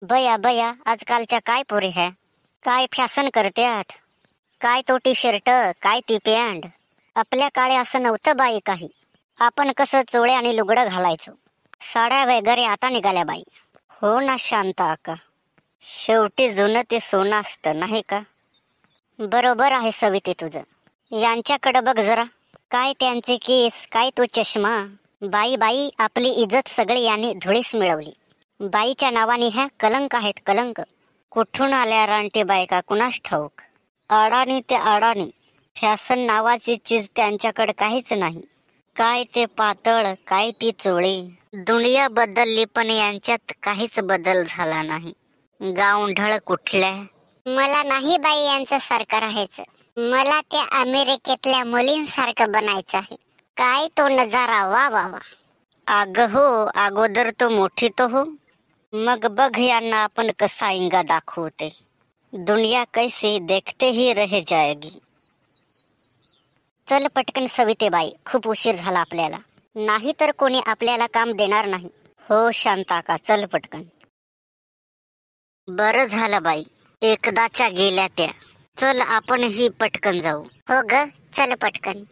बया बया, आजकालच्या काय पोरी है, काय फॅशन करत्यात, काय तो टी शर्ट, काय ती पॅन्ट. आपल्या काळे असं नव्हतं बाई काही. आपण कसं चोळे आणि लुगडं घालायचो. साड्या वगैरे आता निघाल्या बाई. हो ना शांता अक्का, शेवटी जुनं ते सोनं असतं नाही का. बरोबर आहे सविते तुझं. यांच्याकडं बघ जरा, काय त्यांचे केस, काय तो चष्मा. बाई बाई, आपली इज्जत सगळी यांनी धुळीस मिळवली. बाईच्या नावाने ह्या कलंक आहेत कलंक. कुठून आल्या रानटी बायका कुणास ठाऊक. अडाणी ते अडाणी. फॅशन नावाची चीज त्यांच्याकडे काहीच नाही. काय ते पातळ, काय ती चोळी. दुनिया बदलली पण यांच्यात काहीच बदल झाला नाही. गावढळ कुठल्या. मला नाही बाई यांचं सारखं राहायचं. मला त्या अमेरिकेतल्या मुलींसारखं बनायचं आहे. काय तो नजारा, वा वा वा. अग हो, अगोदर तो मोठी तो हो, मग बघ यांना आपण कसा इंगा दाखवते. दुनिया कैसी देखते ही रह जाएगी. चल पटकन सवितेबाई, खूप उशीर झाला आपल्याला. नाही तर कोणी आपल्याला काम देणार नाही. हो शांता का, चल पटकन. बरं झालं बाई, एकदाच्या गेल्या त्या. चल आपण ही पटकन जाऊ. हो ग, चल पटकन.